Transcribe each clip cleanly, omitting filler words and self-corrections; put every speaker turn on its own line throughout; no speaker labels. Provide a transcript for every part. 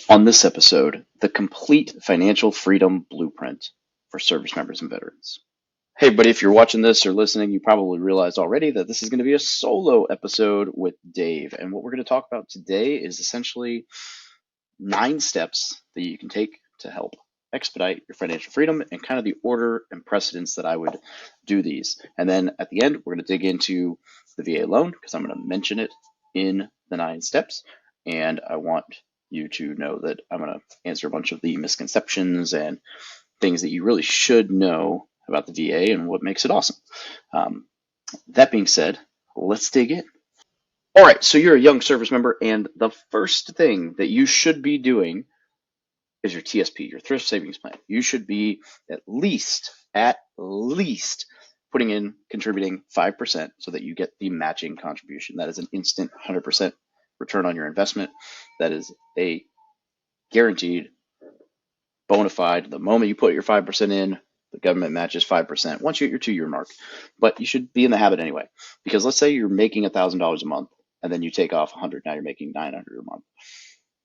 On this episode, the complete financial freedom blueprint for service members and veterans. Hey, buddy, if you're watching this or listening, you probably realized already that this is going to be a solo episode with Dave. And what we're going to talk about today is essentially 9 steps that you can take to help expedite your financial freedom and kind of the order and precedence that I would do these. And then at the end, we're going to dig into the VA loan because I'm going to mention it in the 9 steps. And I want you to know that I'm going to answer a bunch of the misconceptions and things that you really should know about the VA and what makes it awesome. That being said, let's dig in. All right, so you're a young service member, and the first thing that you should be doing is your TSP, your thrift savings plan. You should be at least putting in, contributing 5% so that you get the matching contribution. That is an instant 100% return on your investment. That is a guaranteed, bona fide. The moment you put your 5% in, the government matches 5% once you hit your 2-year mark. But you should be in the habit anyway, because let's say you're making $1,000 a month and then you take off 100. Now you're making 900 a month.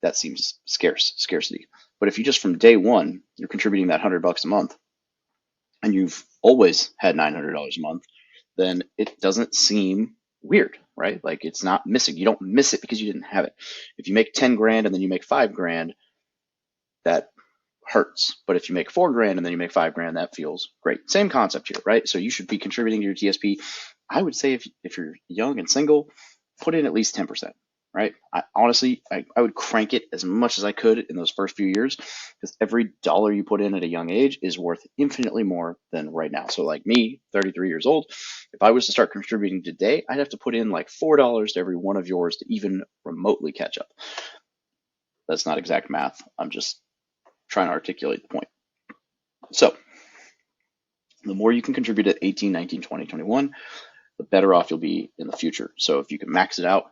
That seems scarcity. But if you just from day one, you're contributing that $100 a month and you've always had $900 a month, then it doesn't seem weird, right? Like it's not missing. You don't miss it because you didn't have it. If you make 10 grand and then you make 5 grand, that hurts. But if you make 4 grand and then you make 5 grand, that feels great. Same concept here, right? So you should be contributing to your TSP. I would say if you're young and single, put in at least 10%, right? Honestly, I would crank it as much as I could in those first few years because every dollar you put in at a young age is worth infinitely more than right now. So like me, 33 years old, if I was to start contributing today, I'd have to put in like $4 to every one of yours to even remotely catch up. That's not exact math. I'm just trying to articulate the point. So the more you can contribute at 18, 19, 20, 21, the better off you'll be in the future. So if you can max it out,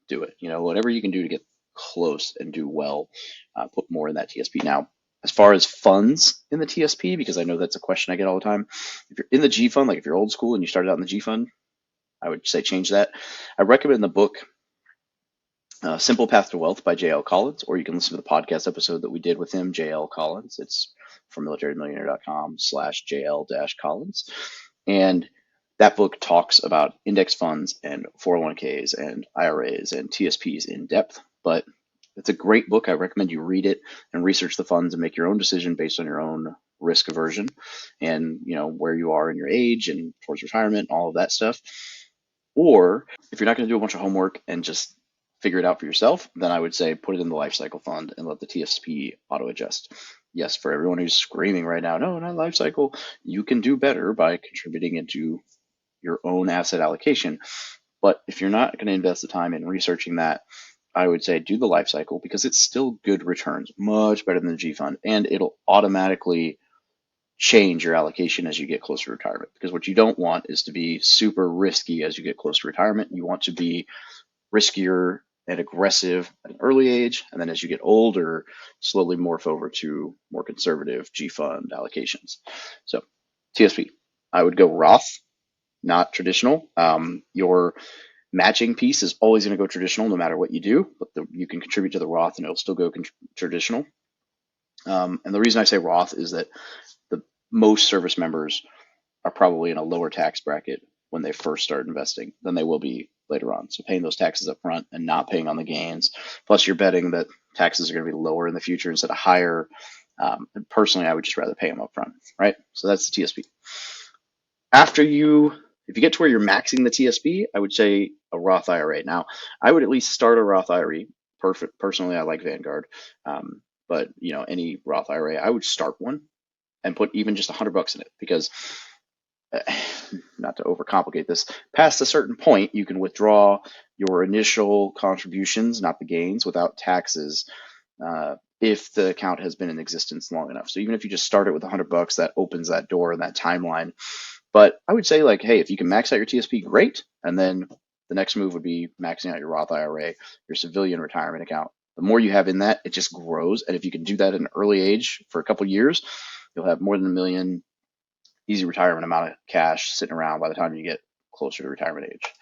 do it. Whatever you can do to get close and do well, put more in that TSP. Now, as far as funds in the TSP, because I know that's a question I get all the time. If you're in the G fund, like if you're old school and you started out in the G fund, I would say change that. I recommend the book Simple Path to Wealth by J.L. Collins, or you can listen to the podcast episode that we did with him, J.L. Collins. It's from militarymillionaire.com/JL-Collins. And that book talks about index funds and 401ks and IRAs and TSPs in depth, but it's a great book. I recommend you read it and research the funds and make your own decision based on your own risk aversion and where you are in your age and towards retirement, all of that stuff. Or if you're not going to do a bunch of homework and just figure it out for yourself, then I would say put it in the life cycle fund and let the TSP auto adjust. Yes, for everyone who's screaming right now, no, not life cycle, you can do better by contributing into your own asset allocation. But if you're not going to invest the time in researching that, I would say do the life cycle because it's still good returns, much better than the G fund, and it'll automatically change your allocation as you get closer to retirement. Because what you don't want is to be super risky as you get close to retirement. You want to be riskier and aggressive at an early age, and then as you get older, slowly morph over to more conservative G fund allocations. So TSP, I would go Roth, not traditional. Your matching piece is always going to go traditional no matter what you do, but you can contribute to the Roth and it'll still go traditional. And the reason I say Roth is that most service members are probably in a lower tax bracket when they first start investing than they will be later on. So paying those taxes up front and not paying on the gains, plus you're betting that taxes are going to be lower in the future instead of higher. Personally, I would just rather pay them up front, right? So that's the TSP. If you get to where you're maxing the TSP, I would say a Roth IRA. Now, I would at least start a Roth IRA. Personally, I like Vanguard, but any Roth IRA, I would start one and put even just $100 in it because, not to overcomplicate this, past a certain point, you can withdraw your initial contributions, not the gains, without taxes if the account has been in existence long enough. So even if you just start it with $100, that opens that door and that timeline. But I would say hey, if you can max out your TSP, great. And then the next move would be maxing out your Roth IRA, your civilian retirement account. The more you have in that, it just grows. And if you can do that at an early age for a couple of years, you'll have more than $1 million easy retirement amount of cash sitting around by the time you get closer to retirement age.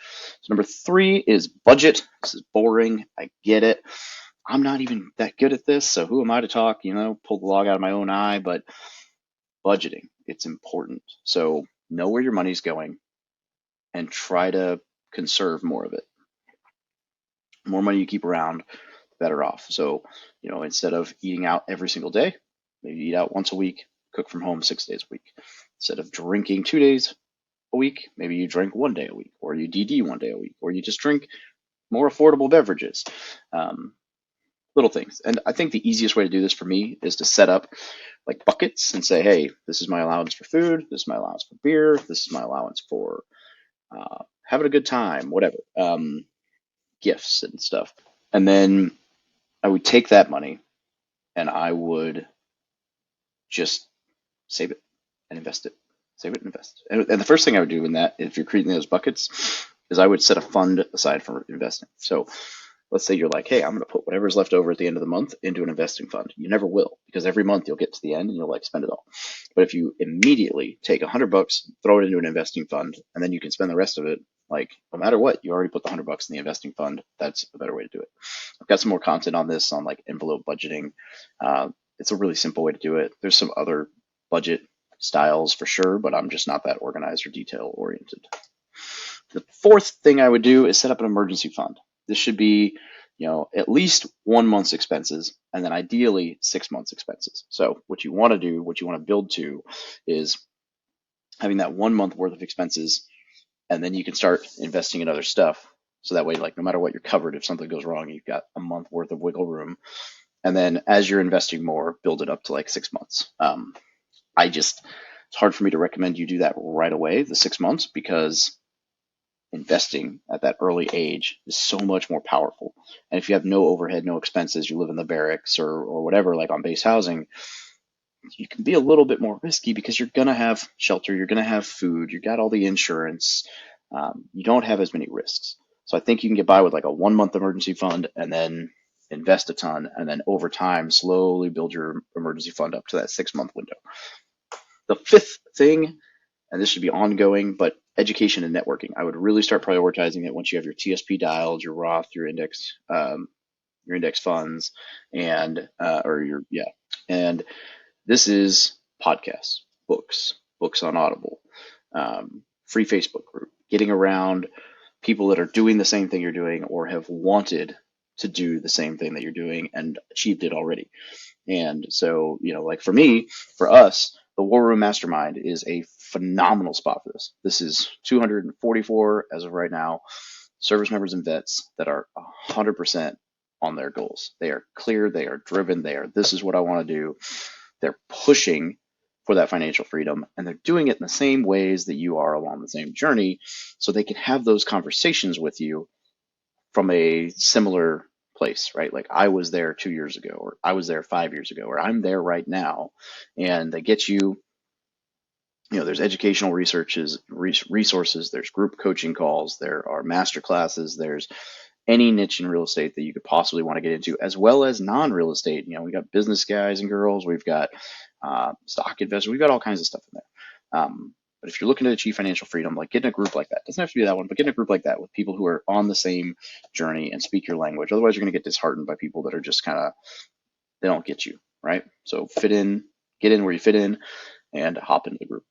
So number 3 is budget. This is boring. I get it. I'm not even that good at this, so who am I to talk, pull the log out of my own eye, but budgeting, it's important. So know where your money's going and try to conserve more of it. The more money you keep around, the better off. So, instead of eating out every single day, maybe eat out once a week, cook from home 6 days a week. Instead of drinking 2 days a week, maybe you drink 1 day a week, or you DD 1 day a week, or you just drink more affordable beverages. Little things. And I think the easiest way to do this for me is to set up like buckets and say, hey, this is my allowance for food, this is my allowance for beer, this is my allowance for having a good time, whatever, gifts and stuff. And then I would take that money and I would just save it and invest it. Save it and invest. And the first thing I would do in that, if you're creating those buckets, is I would set a fund aside for investing. So let's say you're like, hey, I'm going to put whatever's left over at the end of the month into an investing fund. You never will, because every month you'll get to the end and you'll like spend it all. But if you immediately take $100, throw it into an investing fund, and then you can spend the rest of it, like no matter what, you already put the $100 in the investing fund. That's a better way to do it. I've got some more content on this on like envelope budgeting. It's a really simple way to do it. There's some other budget styles for sure, but I'm just not that organized or detail oriented. The fourth thing I would do is set up an emergency fund. This should be, at least 1 month's expenses, and then ideally 6 months expenses. So what you want to do, what you want to build to, is having that 1 month worth of expenses, and then you can start investing in other stuff. So that way, like no matter what, you're covered. If something goes wrong, you've got a month worth of wiggle room. And then as you're investing more, build it up to like 6 months. It's hard for me to recommend you do that right away, the 6 months, because investing at that early age is so much more powerful. And if you have no overhead, no expenses, you live in the barracks or whatever, like on base housing, you can be a little bit more risky because you're going to have shelter, you're going to have food, you got all the insurance. You don't have as many risks. So I think you can get by with like a 1 month emergency fund and then invest a ton. And then over time, slowly build your emergency fund up to that 6 month window. The fifth thing, and this should be ongoing, but education and networking. I would really start prioritizing it once you have your TSP dialed, your Roth, your index funds, and and this is podcasts, books on Audible, free Facebook group, getting around people that are doing the same thing you're doing or have wanted to do the same thing that you're doing and achieved it already. And so, like for us, the War Room Mastermind is a phenomenal spot for this. This is 244 as of right now, service members and vets that are 100% on their goals. They are clear, they are driven, this is what I want to do. They're pushing for that financial freedom, and they're doing it in the same ways that you are along the same journey, so they can have those conversations with you from a similar place, right? Like I was there 2 years ago, or I was there 5 years ago, or I'm there right now. And they get you, there's educational resources, there's group coaching calls, there are master classes, there's any niche in real estate that you could possibly want to get into, as well as non-real estate. We got business guys and girls, we've got stock investors, we've got all kinds of stuff in there. But if you're looking to achieve financial freedom, like get in a group like that. Doesn't have to be that one, but get in a group like that with people who are on the same journey and speak your language. Otherwise, you're going to get disheartened by people that are just they don't get you, right? So get in where you fit in, and hop into the group.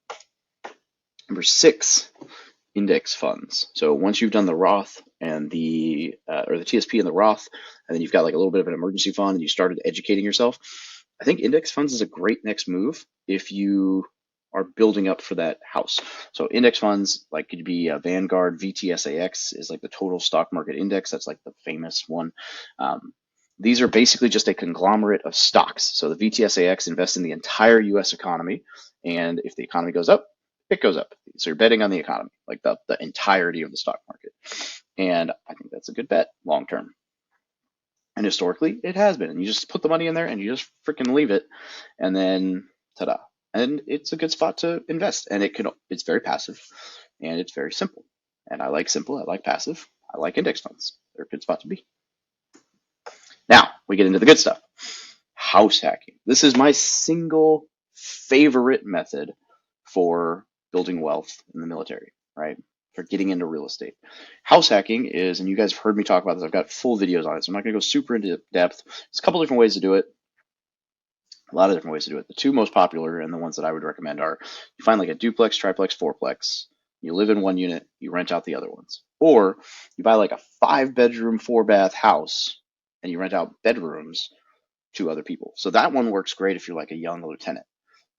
Number 6, index funds. So once you've done the Roth and the TSP and the Roth, and then you've got like a little bit of an emergency fund and you started educating yourself, I think index funds is a great next move if you are building up for that house. So index funds, like could be a Vanguard VTSAX is like the total stock market index. That's like the famous one. These are basically just a conglomerate of stocks. So the VTSAX invests in the entire US economy. And if the economy goes up, it goes up. So you're betting on the economy, like the entirety of the stock market. And I think that's a good bet long term. And historically, it has been. And you just put the money in there and you just freaking leave it. And then, ta-da. And it's a good spot to invest. And it's very passive and it's very simple. And I like simple, I like passive, I like index funds. They're a good spot to be. Now, we get into the good stuff. House hacking. This is my single favorite method for building wealth in the military, right? for getting into real estate. House hacking is, and you guys have heard me talk about this, I've got full videos on it, so I'm not going to go super into depth. There's a couple different ways to do it. A lot of different ways to do it. The two most popular and the ones that I would recommend are you find like a duplex, triplex, fourplex. You live in one unit, you rent out the other ones. Or you buy like a 5-bedroom, 4-bath house and you rent out bedrooms to other people. So that one works great if you're like a young lieutenant.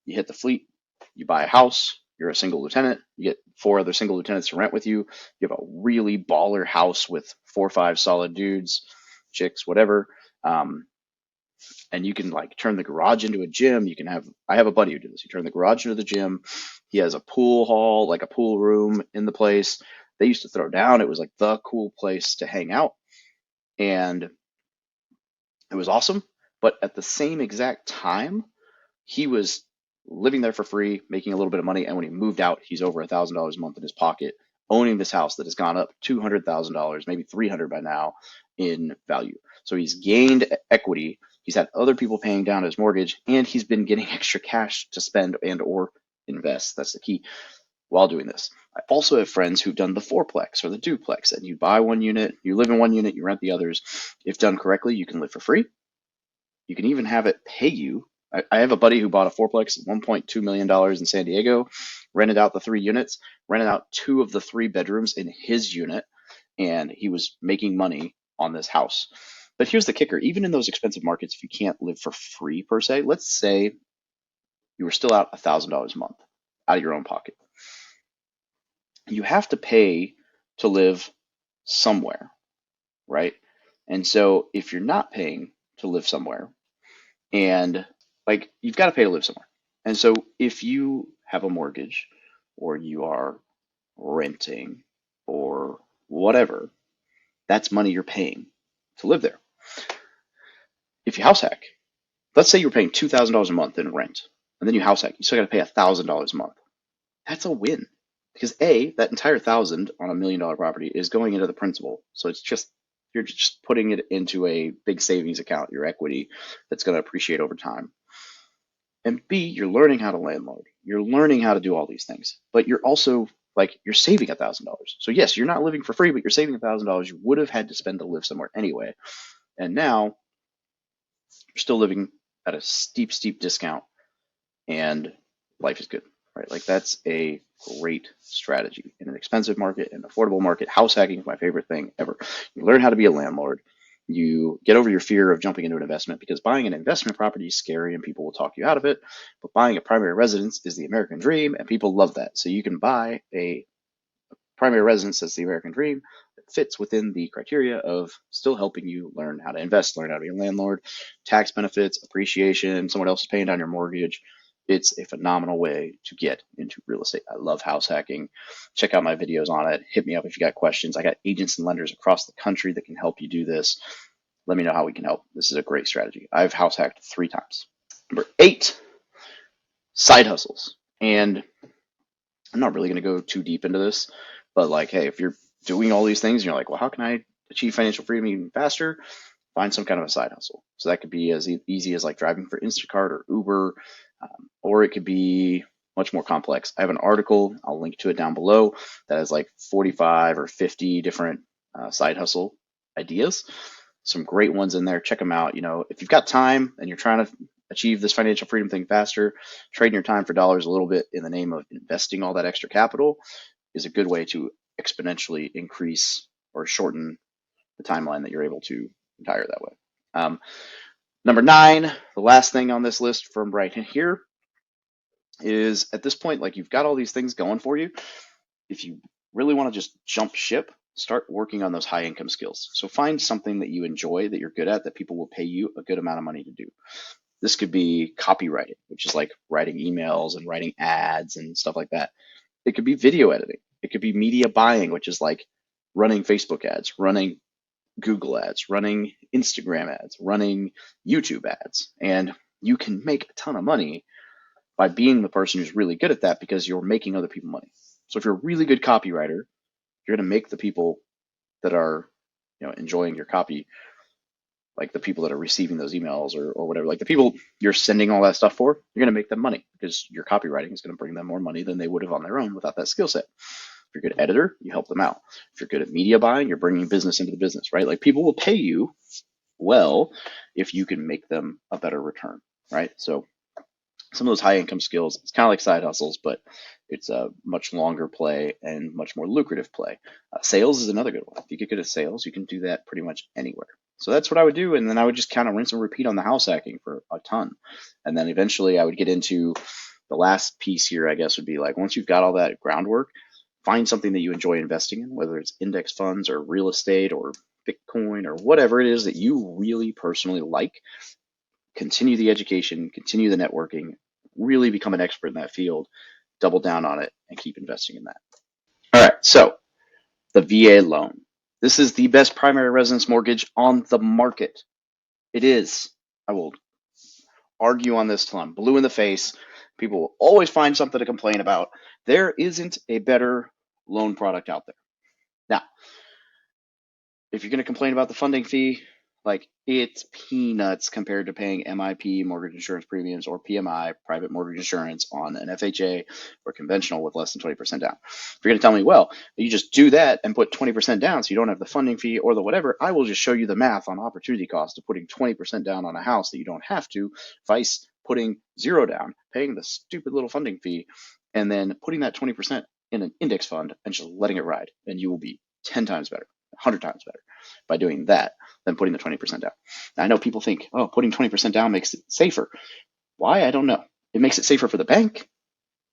You hit the fleet, you buy a house, you're a single lieutenant, you get 4 other single lieutenants to rent with you. You have a really baller house with 4 or 5 solid dudes, chicks, whatever. And you can like turn the garage into a gym. You can have, I have a buddy who did this. You turn the garage into the gym. He has a pool hall, like a pool room in the place. They used to throw down. It was like the cool place to hang out. And it was awesome. But at the same exact time, he was living there for free, making a little bit of money. And when he moved out, he's over $1,000 a month in his pocket, owning this house that has gone up $200,000, maybe $300 by now in value. So he's gained equity. He's had other people paying down his mortgage, and he's been getting extra cash to spend and or invest. That's the key while doing this. I also have friends who've done the fourplex or the duplex, and you buy one unit, you live in one unit, you rent the others. If done correctly, you can live for free. You can even have it pay you. I have a buddy who bought a fourplex, $1.2 million in San Diego, rented out the 3 units, rented out 2 of the 3 bedrooms in his unit, and he was making money on this house. But here's the kicker. Even in those expensive markets, if you can't live for free per se, let's say you were still out $1,000 a month out of your own pocket. You have to pay to live somewhere, right? And so if you're not paying to live somewhere, and like you've got to pay to live somewhere. And so if you have a mortgage or you are renting or whatever, that's money you're paying to live there. If you house hack, let's say you're paying $2,000 a month in rent, and then you house hack, you still got to pay $1,000 a month. That's a win because that entire $1,000 on $1 million property is going into the principal. So it's just, you're just putting it into a big savings account, your equity that's going to appreciate over time. And B, you're learning how to landlord. You're learning how to do all these things, but you're also like, you're saving $1,000. So yes, you're not living for free, but you're saving $1,000 you would have had to spend to live somewhere anyway. And now you're still living at a steep, steep discount and life is good, right? Like that's a great strategy in an expensive market, an affordable market. House hacking is my favorite thing ever. You learn how to be a landlord. You get over your fear of jumping into an investment because buying an investment property is scary and people will talk you out of it. But buying a primary residence is the American dream and people love that. So you can buy a primary residence that's the American dream that fits within the criteria of still helping you learn how to invest, learn how to be a landlord, tax benefits, appreciation, someone else is paying down your mortgage. It's a phenomenal way to get into real estate. I love house hacking. Check out my videos on it. Hit me up if you got questions. I got agents and lenders across the country that can help you do this. Let me know how we can help. This is a great strategy. I've house hacked 3 times. Number 8, side hustles. And I'm not really going to go too deep into this, but like, hey, if you're doing all these things and you're like, well, how can I achieve financial freedom even faster? Find some kind of a side hustle. So that could be as easy as like driving for Instacart or Uber, or it could be much more complex. I have an article, I'll link to it down below, that has like 45 or 50 different side hustle ideas. Some great ones in there. Check them out. You know, if you've got time and you're trying to achieve this financial freedom thing faster, trading your time for dollars a little bit in the name of investing all that extra capital is a good way to exponentially increase or shorten the timeline that you're able to retire that way. Number 9, the last thing on this list from right here is at this point, like you've got all these things going for you. If you really want to just jump ship, start working on those high income skills. So find something that you enjoy, that you're good at, that people will pay you a good amount of money to do. This could be copywriting, which is like writing emails and writing ads and stuff like that. It could be video editing. It could be media buying, which is like running Facebook ads, running Google ads, running Instagram ads, running YouTube ads. And you can make a ton of money by being the person who's really good at that because you're making other people money. So if you're a really good copywriter, you're going to make the people that are, enjoying your copy, like the people that are receiving those emails or whatever, like the people you're sending all that stuff for, you're going to make them money because your copywriting is going to bring them more money than they would have on their own without that skill set. If you're a good editor, you help them out. If you're good at media buying, you're bringing business into the business, right? Like people will pay you well if you can make them a better return, right? So some of those high income skills, it's kind of like side hustles, but it's a much longer play and much more lucrative play. Sales is another good one. If you get good at sales, you can do that pretty much anywhere. So that's what I would do. And then I would just kind of rinse and repeat on the house hacking for a ton. And then eventually I would get into the last piece here, I guess, would be like, once you've got all that groundwork, find something that you enjoy investing in, whether it's index funds or real estate or Bitcoin or whatever it is that you really personally like. Continue the education, continue the networking, really become an expert in that field, double down on it, and keep investing in that. All right, so the VA loan. This is the best primary residence mortgage on the market. It is. I will argue on this till I'm blue in the face. People will always find something to complain about. There isn't a better loan product out there. Now, if you're going to complain about the funding fee, like it's peanuts compared to paying MIP, mortgage insurance premiums, or PMI, private mortgage insurance on an FHA or conventional with less than 20% down. If you're going to tell me, well, you just do that and put 20% down so you don't have the funding fee or the whatever, I will just show you the math on opportunity cost of putting 20% down on a house that you don't have to, vice putting zero down, paying the stupid little funding fee, and then putting that 20% in an index fund and just letting it ride. And you will be 10 times better, 100 times better by doing that than putting the 20% down. Now, I know people think, oh, putting 20% down makes it safer. Why? I don't know. It makes it safer for the bank.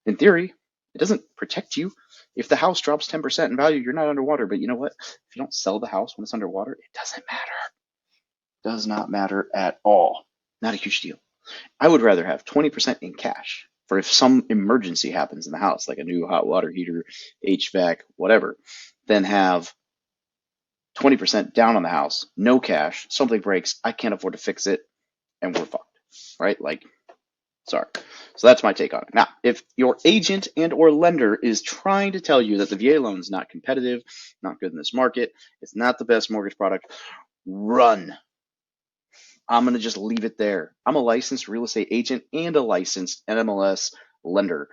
In theory, it doesn't protect you. If the house drops 10% in value, you're not underwater. But you know what? If you don't sell the house when it's underwater, it doesn't matter. It does not matter at all. Not a huge deal. I would rather have 20% in cash for if some emergency happens in the house, like a new hot water heater, HVAC, whatever, than have 20% down on the house, no cash, something breaks, I can't afford to fix it, and we're fucked, right? Like, sorry. So that's my take on it. Now, if your agent and or lender is trying to tell you that the VA loan is not competitive, not good in this market, it's not the best mortgage product, run. I'm going to just leave it there. I'm a licensed real estate agent and a licensed NMLS lender.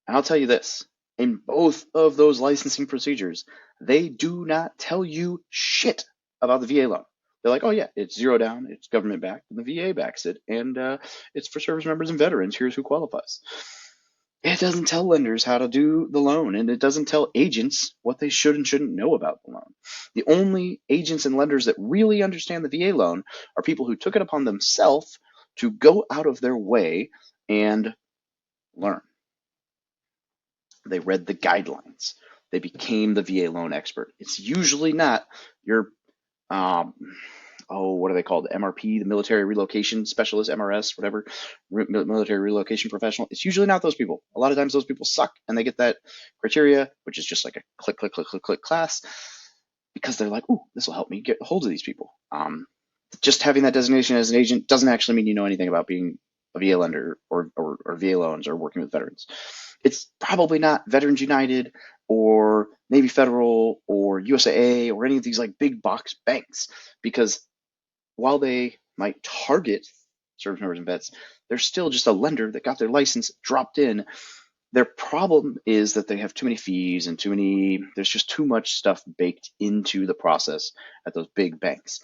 And I'll tell you this, in both of those licensing procedures, they do not tell you shit about the VA loan. They're like, oh yeah, it's zero down, it's government backed, and the VA backs it, and it's for service members and veterans. Here's who qualifies. It doesn't tell lenders how to do the loan, and it doesn't tell agents what they should and shouldn't know about the loan. The only agents and lenders that really understand the VA loan are people who took it upon themselves to go out of their way and learn. They read the guidelines. They became the VA loan expert. It's usually not your, what are they called? MRP, the military relocation specialist, MRS, whatever, military relocation professional. It's usually not those people. A lot of times those people suck and they get that criteria, which is just like a click, click, click, click, click class, because they're like, ooh, this will help me get a hold of these people. Just having that designation as an agent doesn't actually mean you know anything about being a VA lender or VA loans or working with veterans. It's probably not Veterans United or Navy Federal or USAA or any of these like big box banks, because while they might target service members and vets, they're still just a lender that got their license dropped in. Their problem is that they have too many fees and there's just too much stuff baked into the process at those big banks.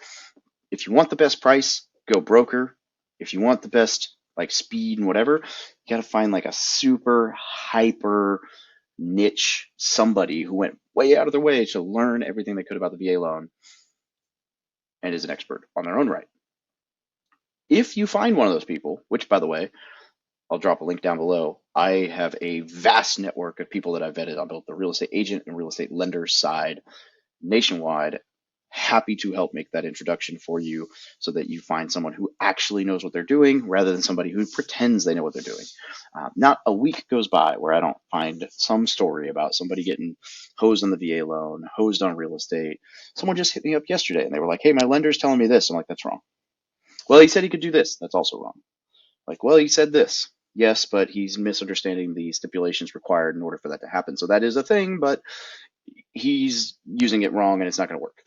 If you want the best price, go broker. If you want the best like speed and whatever, you got to find like a super hyper niche somebody who went way out of their way to learn everything they could about the VA loan and is an expert on their own right. If you find one of those people, which by the way, I'll drop a link down below, I have a vast network of people that I've vetted on both the real estate agent and real estate lender side nationwide. Happy to help make that introduction for you so that you find someone who actually knows what they're doing rather than somebody who pretends they know what they're doing. Not a week goes by where I don't find some story about somebody getting hosed on the VA loan, hosed on real estate. Someone just hit me up yesterday and they were like, hey, my lender's telling me this. I'm like, that's wrong. Well, he said he could do this. That's also wrong. Like, well, he said this. Yes, but he's misunderstanding the stipulations required in order for that to happen. So that is a thing, but he's using it wrong and it's not going to work.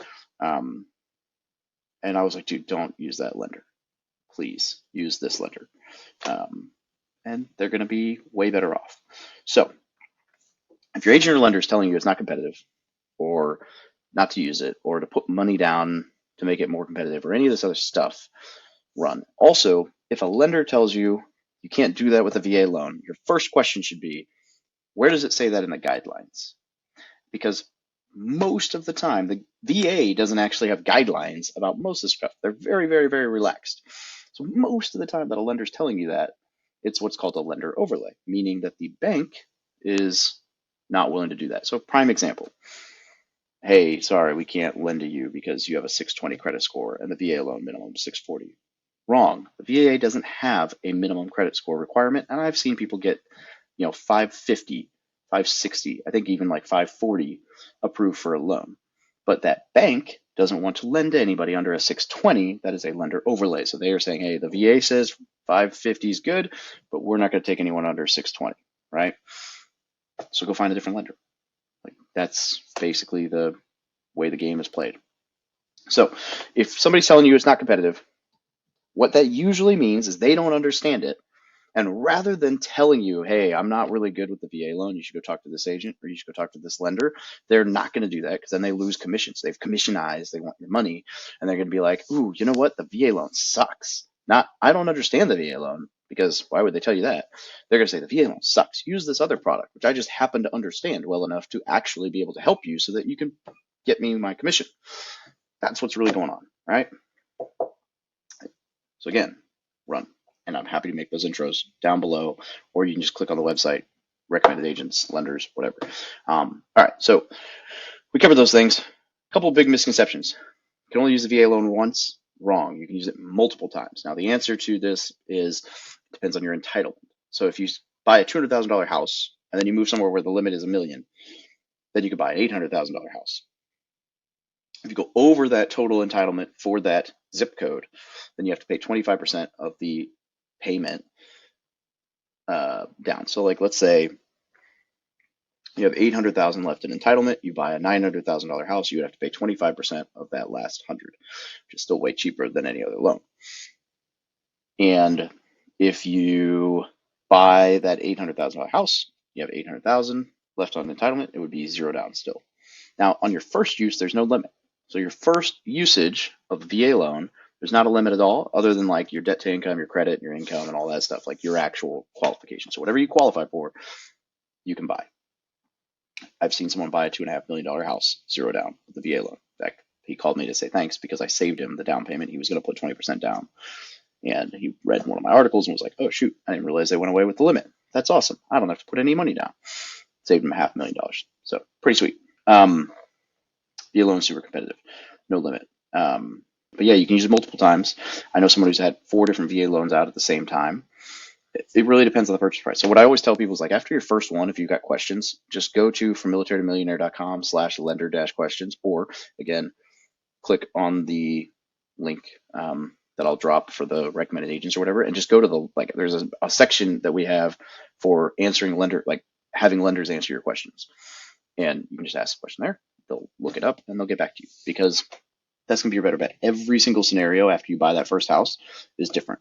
And I was like, dude, don't use that lender. Please use this lender. And they're going to be way better off. So If your agent or lender is telling you it's not competitive, or not to use it, or to put money down to make it more competitive, or any of this other stuff, run. Also, if a lender tells you you can't do that with a VA loan, your first question should be, where does it say that in the guidelines? Because most of the time, the VA doesn't actually have guidelines about most of this stuff. They're very, very, very relaxed. So most of the time that a lender's telling you that, it's what's called a lender overlay, meaning that the bank is not willing to do that. So prime example, hey, sorry, we can't lend to you because you have a 620 credit score and the VA loan minimum is 640. Wrong. The VA doesn't have a minimum credit score requirement, and I've seen people get, 550, 560, I think even like 540 approved for a loan. But that bank doesn't want to lend to anybody under a 620. That is a lender overlay. So they are saying, hey, the VA says 550 is good, but we're not going to take anyone under 620, right? So go find a different lender. Like, that's basically the way the game is played. So if somebody's telling you it's not competitive, what that usually means is they don't understand it. And rather than telling you, hey, I'm not really good with the VA loan, you should go talk to this agent or you should go talk to this lender, they're not going to do that because then they lose commissions. They've commissionized, they want your money, and they're going to be like, ooh, you know what? The VA loan sucks. I don't understand the VA loan, because why would they tell you that? They're going to say the VA loan sucks. Use this other product, which I just happen to understand well enough to actually be able to help you so that you can get me my commission. That's what's really going on, right? So again, run. And I'm happy to make those intros down below, or you can just click on the website, recommended agents, lenders, whatever. All right, so we covered those things. A couple of big misconceptions. You can only use the VA loan once. Wrong. You can use it multiple times. Now, the answer to this is depends on your entitlement. So if you buy a $200,000 house and then you move somewhere where the limit is $1 million, then you could buy an $800,000 house. If you go over that total entitlement for that zip code, then you have to pay 25% of the payment down. So like, let's say you have 800,000 left in entitlement, you buy a $900,000 house, you would have to pay 25% of that last 100, which is still way cheaper than any other loan. And if you buy that $800,000 house, you have 800,000 left on entitlement, it would be zero down still. Now, on your first use, there's no limit. So your first usage of the VA loan, there's not a limit at all, other than like your debt to income, your credit, your income, and all that stuff, like your actual qualifications. So whatever you qualify for, you can buy. I've seen someone buy a $2.5 million house, zero down with the VA loan. In fact, he called me to say thanks because I saved him the down payment. He was going to put 20% down. And he read one of my articles and was like, oh, shoot, I didn't realize they went away with the limit. That's awesome. I don't have to put any money down. Saved him $500,000. So pretty sweet. VA loan is super competitive, no limit. But yeah, you can use it multiple times. I know someone who's had 4 different VA loans out at the same time. It really depends on the purchase price. So what I always tell people is like, after your first one, if you've got questions, just go to militarytomillionaire.com/lender-questions, or again, click on the link that I'll drop for the recommended agents or whatever, and just go to the, like, there's a section that we have for answering lender, like having lenders answer your questions. And you can just ask the question there. They'll look it up and they'll get back to you, because that's going to be your better bet. Every single scenario after you buy that first house is different.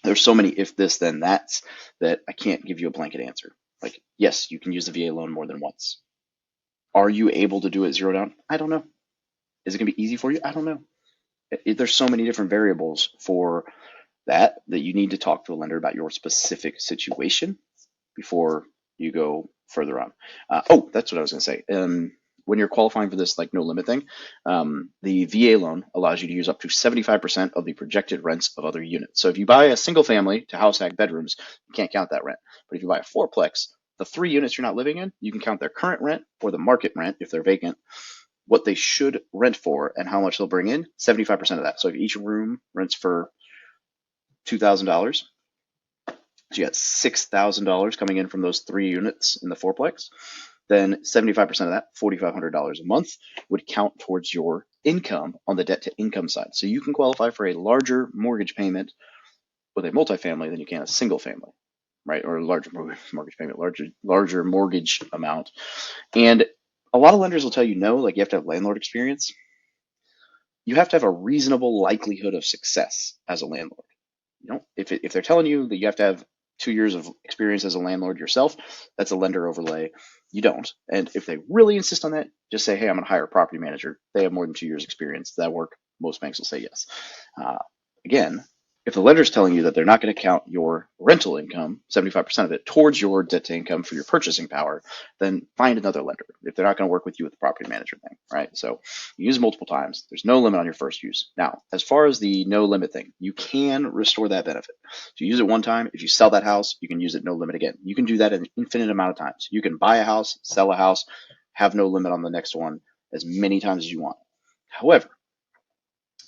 There's so many if this then that's that I can't give you a blanket answer. Like, yes, you can use the VA loan more than once. Are you able to do it zero down? I don't know. Is it going to be easy for you? I don't know. There's so many different variables for that you need to talk to a lender about your specific situation before you go further on. Oh, that's what I was going to say. When you're qualifying for this like no limit thing, the VA loan allows you to use up to 75% of the projected rents of other units. So if you buy a single family to house hack bedrooms, you can't count that rent. But if you buy a fourplex, the 3 units you're not living in, you can count their current rent or the market rent if they're vacant, what they should rent for and how much they'll bring in, 75% of that. So if each room rents for $2,000, so you got $6,000 coming in from those 3 units in the fourplex, then 75% of that, $4,500 a month, would count towards your income on the debt to income side. So you can qualify for a larger mortgage payment with a multifamily than you can a single family, right? Or a larger mortgage payment, larger mortgage amount. And a lot of lenders will tell you no, like you have to have landlord experience. You have to have a reasonable likelihood of success as a landlord. If they're telling you that you have to have 2 years of experience as a landlord yourself, that's a lender overlay. You don't. And if they really insist on that, just say, hey, I'm going to hire a property manager. They have more than 2 years experience. Does that work? Most banks will say yes. Again, if the lender's telling you that they're not going to count your rental income, 75% of it, towards your debt to income for your purchasing power, then find another lender if they're not going to work with you with the property manager thing, right? So you use multiple times. There's no limit on your first use. Now, as far as the no limit thing, you can restore that benefit. So you use it one time. If you sell that house, you can use it no limit again. You can do that an infinite amount of times. You can buy a house, sell a house, have no limit on the next one as many times as you want. However,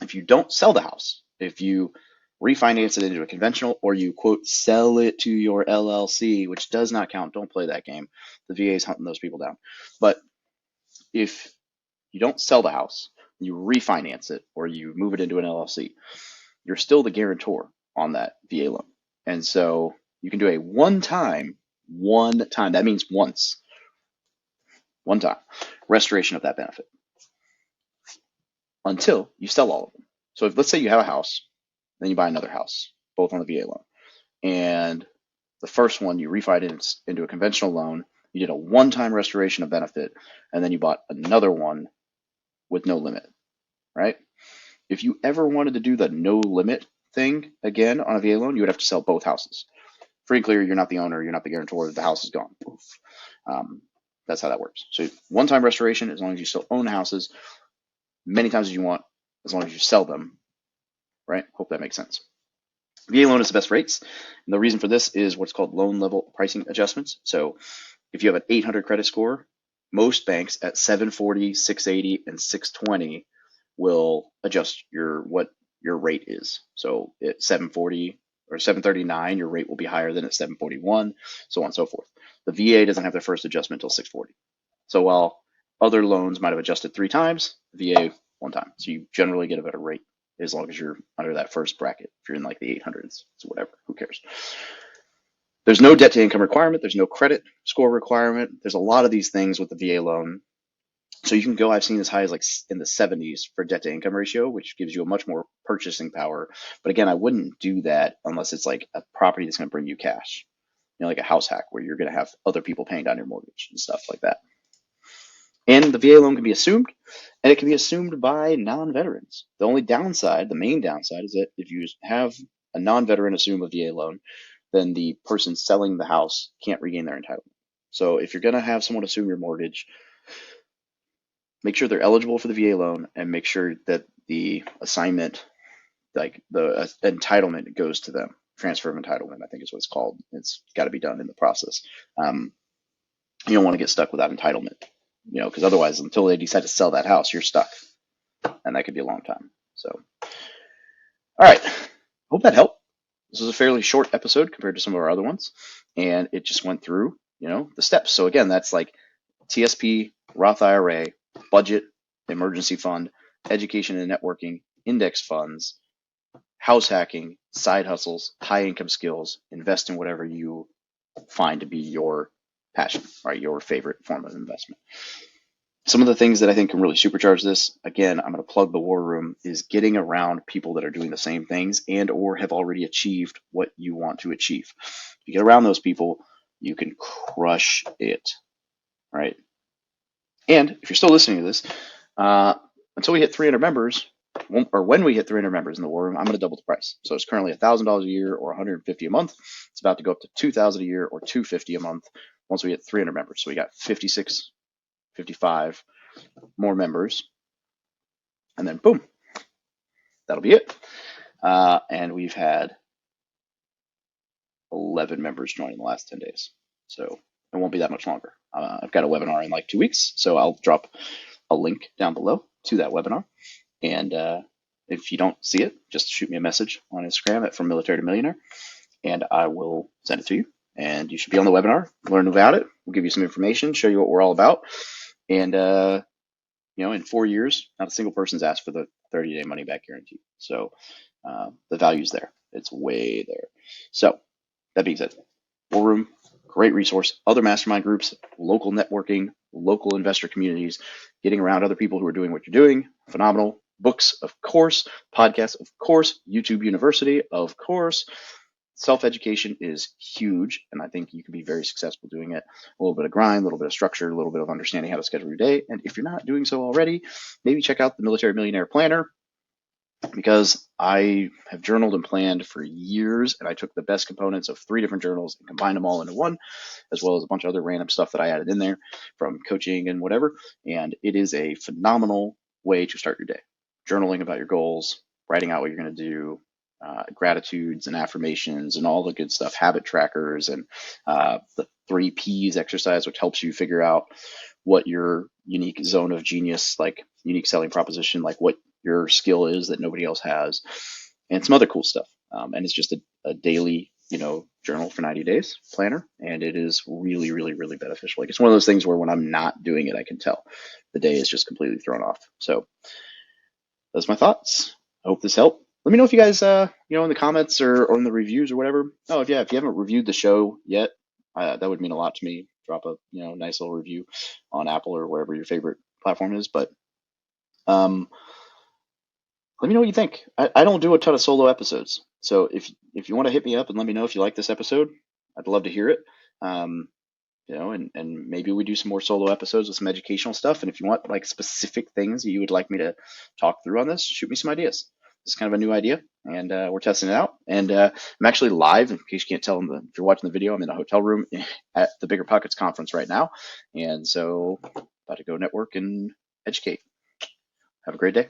if you don't sell the house, if you refinance it into a conventional, or you quote sell it to your LLC, which does not count. Don't play that game. The VA is hunting those people down. But if you don't sell the house, you refinance it, or you move it into an LLC, you're still the guarantor on that VA loan. And so you can do a one time, that means once, one time restoration of that benefit until you sell all of them. So if, let's say you have a house, then you buy another house, both on the VA loan. And the first one you refinanced into a conventional loan, you did a one-time restoration of benefit, and then you bought another one with no limit, right? If you ever wanted to do the no limit thing again on a VA loan, you would have to sell both houses. Free and clear, you're not the owner, you're not the guarantor, the house is gone. That's how that works. So one-time restoration, as long as you still own the houses, many times as you want, as long as you sell them, right? Hope that makes sense. VA loan is the best rates. And the reason for this is what's called loan level pricing adjustments. So if you have an 800 credit score, most banks at 740, 680, and 620 will adjust what your rate is. So at 740 or 739, your rate will be higher than at 741, so on and so forth. The VA doesn't have their first adjustment until 640. So while other loans might have adjusted 3 times, the VA one time. So you generally get a better rate as long as you're under that first bracket. If you're in like the 800s, so whatever, who cares? There's no debt to income requirement. There's no credit score requirement. There's a lot of these things with the VA loan. So you can go, I've seen as high as like in the 70s for debt to income ratio, which gives you a much more purchasing power. But again, I wouldn't do that unless it's like a property that's going to bring you cash, like a house hack where you're going to have other people paying down your mortgage and stuff like that. And the VA loan can be assumed, and it can be assumed by non-veterans. The only downside, the main downside, is that if you have a non-veteran assume a VA loan, then the person selling the house can't regain their entitlement. So if you're going to have someone assume your mortgage, make sure they're eligible for the VA loan, and make sure that the assignment, like the entitlement, goes to them. Transfer of entitlement, I think is what it's called. It's got to be done in the process. You don't want to get stuck without entitlement, because otherwise, until they decide to sell that house, you're stuck, and that could be a long time. So, all right, hope that helped. This was a fairly short episode compared to some of our other ones, and it just went through, the steps. So again, that's like TSP, Roth IRA, budget, emergency fund, education and networking, index funds, house hacking, side hustles, high income skills, invest in whatever you find to be your passion, right? Your favorite form of investment. Some of the things that I think can really supercharge this, again, I'm going to plug the war room, is getting around people that are doing the same things and or have already achieved what you want to achieve. If you get around those people, you can crush it, right? And if you're still listening to this, until we hit 300 members, or when we hit 300 members in the war room, I'm going to double the price. So it's currently $1,000 a year or $150 a month. It's about to go up to $2,000 a year or $250 a month once we hit 300 members. So we got 56, 55 more members, and then boom, that'll be it. And we've had 11 members join in the last 10 days. So it won't be that much longer. I've got a webinar in like 2 weeks, so I'll drop a link down below to that webinar. And if you don't see it, just shoot me a message on Instagram at from militarimillionaire, and I will send it to you. And you should be on the webinar, learn about it. We'll give you some information, show you what we're all about. And, in 4 years, not a single person's asked for the 30-day money-back guarantee. So the value's there. It's way there. So that being said, War Room, great resource. Other mastermind groups, local networking, local investor communities, getting around other people who are doing what you're doing, phenomenal. Books, of course. Podcasts, of course. YouTube University, of course. self-education is huge, and I think you can be very successful doing it. A little bit of grind, a little bit of structure, a little bit of understanding how to schedule your day. And if you're not doing so already, maybe check out the Military Millionaire Planner, because I have journaled and planned for years, and I took the best components of 3 different journals and combined them all into one, as well as a bunch of other random stuff that I added in there from coaching and whatever. And it is a phenomenal way to start your day. Journaling about your goals, writing out what you're going to do, gratitudes and affirmations and all the good stuff, habit trackers, and the 3 Ps exercise, which helps you figure out what your unique zone of genius, like unique selling proposition, like what your skill is that nobody else has, and some other cool stuff. And it's just a daily, journal for 90 days planner. And it is really, really, really beneficial. Like, it's one of those things where when I'm not doing it, I can tell the day is just completely thrown off. So that's my thoughts. I hope this helped. Let me know if you guys, in the comments or in the reviews or whatever. Oh, if you haven't reviewed the show yet, that would mean a lot to me. Drop a, nice little review on Apple or wherever your favorite platform is. But let me know what you think. I don't do a ton of solo episodes, so if you want to hit me up and let me know if you like this episode, I'd love to hear it. And maybe we do some more solo episodes with some educational stuff. And if you want like specific things that you would like me to talk through on this, shoot me some ideas. It's kind of a new idea, and we're testing it out. And I'm actually live, in case you can't tell, if you're watching the video, I'm in a hotel room at the Bigger Pockets conference right now, and so about to go network and educate. Have a great day.